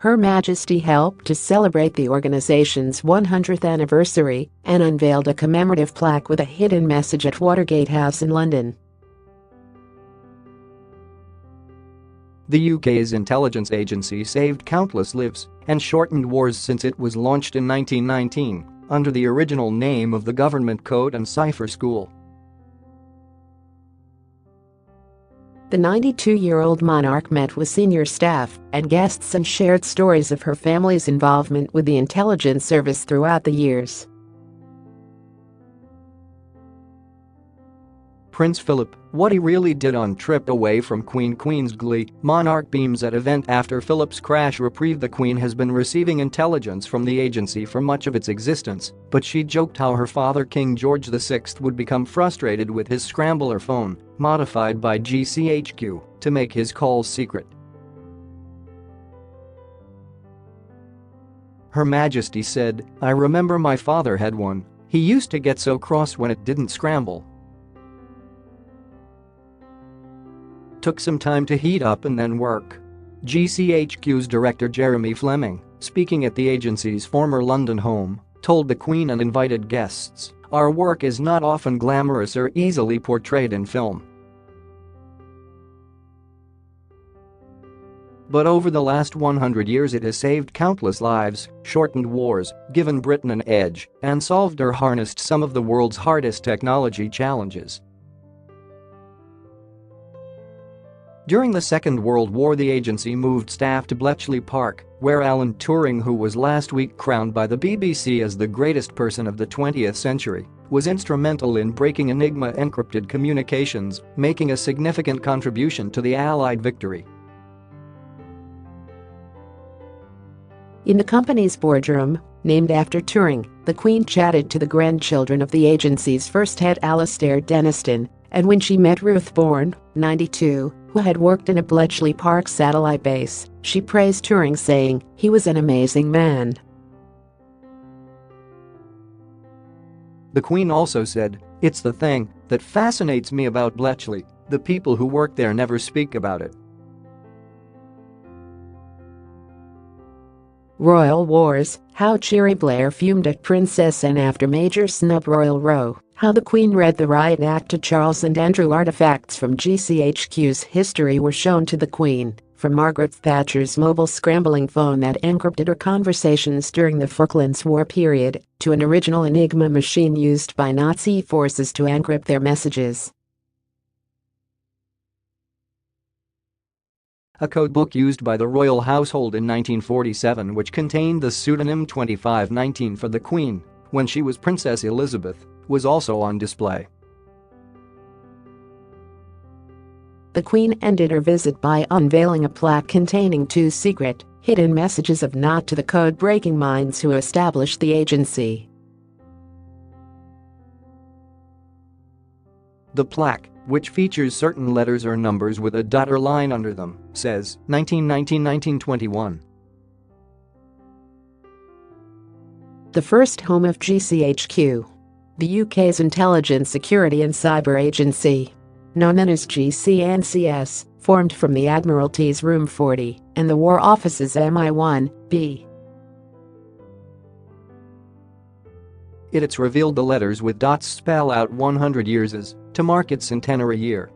Her Majesty helped to celebrate the organization's 100th anniversary and unveiled a commemorative plaque with a hidden message at Watergate House in London. The UK's intelligence agency saved countless lives and shortened wars since it was launched in 1919 under the original name of the Government Code and Cypher School. The 92-year-old monarch met with senior staff and guests and shared stories of her family's involvement with the intelligence service throughout the years. Prince Philip, what he really did on trip away from Queen's GLEE, Monarch BEAMS at event after Philip's crash reprieve. The Queen has been receiving intelligence from the agency for much of its existence, but she joked how her father King George VI would become frustrated with his scrambler phone, modified by GCHQ, to make his calls secret. Her Majesty said, "I remember my father had one. He used to get so cross when it didn't scramble. Took some time to heat up and then work." GCHQ's director Jeremy Fleming, speaking at the agency's former London home, told the Queen and invited guests, "Our work is not often glamorous or easily portrayed in film. But over the last 100 years it has saved countless lives, shortened wars, given Britain an edge, and solved or harnessed some of the world's hardest technology challenges." During the Second World War, the agency moved staff to Bletchley Park, where Alan Turing, who was last week crowned by the BBC as the greatest person of the 20th century, was instrumental in breaking Enigma-encrypted communications, making a significant contribution to the Allied victory. In the company's boardroom, named after Turing, the Queen chatted to the grandchildren of the agency's first head Alastair Denniston, and when she met Ruth Bourne, 92, who had worked in a Bletchley Park satellite base, she praised Turing, saying, "He was an amazing man." The Queen also said, "It's the thing that fascinates me about Bletchley. The people who work there never speak about it." Royal Wars: how Cherie Blair fumed at Princess Anne after MAJOR SNUB Royal ROW. How the Queen read the Riot Act to Charles and Andrew Artefacts from GCHQ's history were shown to the Queen, from Margaret Thatcher's mobile scrambling phone that encrypted her conversations during the Falklands War period, to an original Enigma machine used by Nazi forces to encrypt their messages. A codebook used by the royal household in 1947 which contained the pseudonym 2519 for the Queen, when she was Princess Elizabeth, was also on display. The Queen ended her visit by unveiling a plaque containing 2 secret, hidden messages of nod to the code-breaking minds who established the agency. The plaque, which features certain letters or numbers with a dot or line under them, says 1919-1921. The first home of GCHQ, the UK's intelligence, security and cyber agency, known as GC&CS, formed from the Admiralty's Room 40 and the War Office's MI1B. It's revealed the letters with dots spell out 100 years as to mark its centenary year.